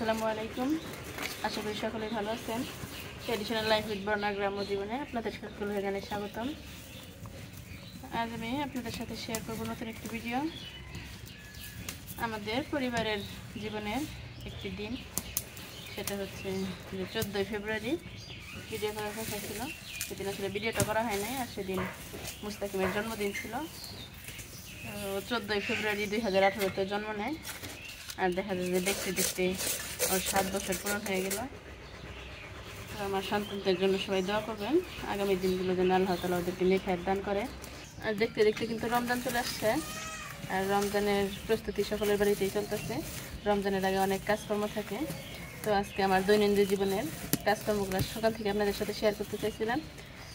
আসসালামু আলাইকুম। আশা করি সকলেই ভালো আছেন। ট্র্যাডিশনাল লাইফ উইথ বর্ণা গ্রাম্য জীবনে আপনাদের সকলের জানাই স্বাগতম। আজ আমি আপনাদের সাথে শেয়ার করব নতুন একটি ভিডিও। আমাদের পরিবারের জীবনের একটি দিন, সেটা হচ্ছে 14ই ফেব্রুয়ারি। ভিডিও করার কথা ছিল, সেদিন আসলে ভিডিওটা করা হয় নাই। আর সেদিন মুস্তাকিমের জন্মদিন ছিল। 14ই ফেব্রুয়ারি 2018-তে জন্ম নেয়। আর দেখা যায় যে দেখতে দেখতে ওর 7 বছর পূরণ হয়ে গেল। আমার সন্তানদের জন্য সবাই দোয়া করবেন, আগামী দিনগুলো যেন আল্লাহ তাআলা ওদেরকে নেখায়ের দান করে। আর দেখতে দেখতে কিন্তু রমজান চলে আসছে, আর রমজানের প্রস্তুতি সকলের বাড়িতেই চলতেছে। রমজানের আগে অনেক কাজকর্ম থাকে। তো আজকে আমার দৈনন্দিন জীবনের কাজকর্মগুলো সকাল থেকে আপনাদের সাথে শেয়ার করতে চাইছিলাম,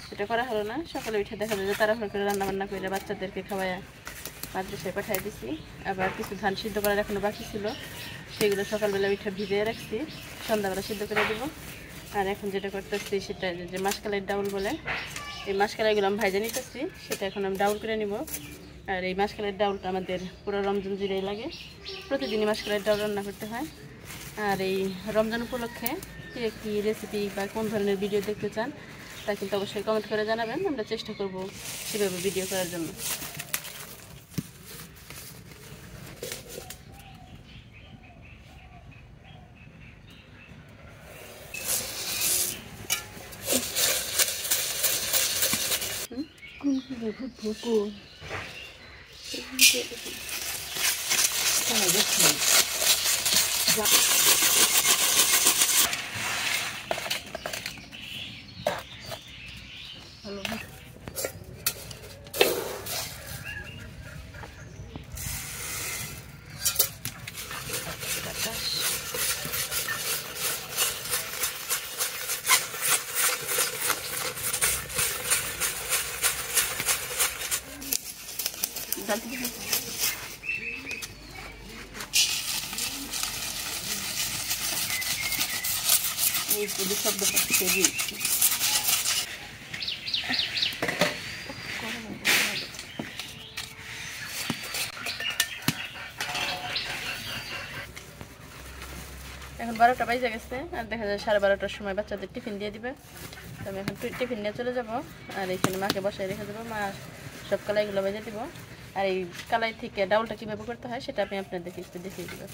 সেটা করা হলো না। সকালে উঠে দেখা যায় যে তাড়াহুড়ো করে রান্নাবান্না করে বাচ্চাদেরকে খাওয়ায় মাদ্রাসায় পাঠিয়ে দিছি। আবার কিছু ধান সিদ্ধ করার এখনও বাকি ছিল, সেগুলো সকালবেলা উঠে ভিজিয়ে রাখছি, সন্ধ্যাবেলা সিদ্ধ করে দেবো। আর এখন যেটা করতেছি সেটা যে মাসকালের ডাউল বলে, এই মাসকালাইগুলো আমি ভাইজা নিতেছি, সেটা এখন আমি ডাউল করে নিব। আর এই মাসকালের ডাউলটা আমাদের পুরো রমজান জুড়েই লাগে, প্রতিদিনই মাসকালের ডাউল রান্না করতে হয়। আর এই রমজান উপলক্ষে কী রেসিপি বা কোন ধরনের ভিডিও দেখতে চান তা কিন্তু অবশ্যই কমেন্ট করে জানাবেন। আমরা চেষ্টা করব সেভাবে ভিডিও করার জন্য। এই পুলি শব্দ পাচ্ছে দিচ্ছি। এখন 12টা বাজে গেছে, আর দেখা যায় 12:30টার সময় বাচ্চাদের টিফিন দিয়ে দিবে। তো আমি এখন টিফিন নিয়ে চলে যাব, আর এখানে মাকে বসায় রেখে দেবো। মা সব কালাইগুলো বেজে দিব। আর এই কালাই থেকে ডাউলটা কীভাবে করতে হয় সেটা আমি আপনাদেরকে একটু দেখিয়ে দেবো।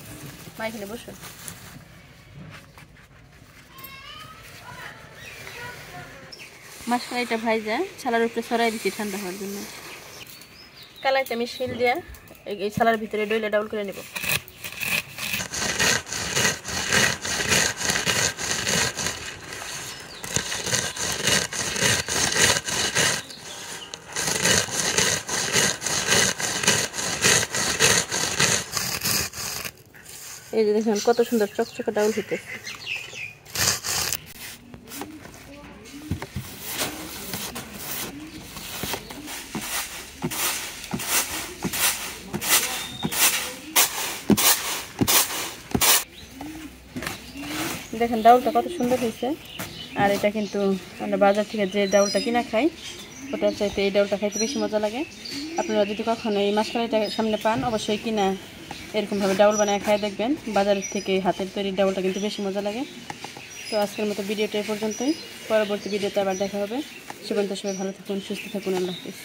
মা এখানে বসুন। মাসকালাইটা ভাইজা ছালার উপরে ছড়াই দিচ্ছি ঠান্ডা হওয়ার জন্য। কালাইটা আমি শিল দিয়ে এই ছালার ভিতরে ডইলে ডাউল করে নেব। এই যে দেখুন কত সুন্দর চকচকে ডাউল হইতে। দেখেন ডাউলটা কত সুন্দর হয়েছে। আর এটা কিন্তু আমরা বাজার থেকে যে ডাউলটা কিনা খাই ওটার চাইতে এই ডাউলটা খাইতে বেশি মজা লাগে। আপনারা যদি কখনো এই মাসকালাইটা সামনে পান, অবশ্যই কিনা এরকমভাবে ডাউল বানায় খাই দেখবেন। বাজারের থেকে হাতের তৈরি ডাউলটা কিন্তু বেশি মজা লাগে। তো আজকের মতো ভিডিওটা এই পর্যন্তই। পরবর্তী ভিডিওতে আবার দেখা হবে। সে পর্যন্ত সবাই ভালো থাকুন, সুস্থ থাকুন। আল্লাহ হাফিজ।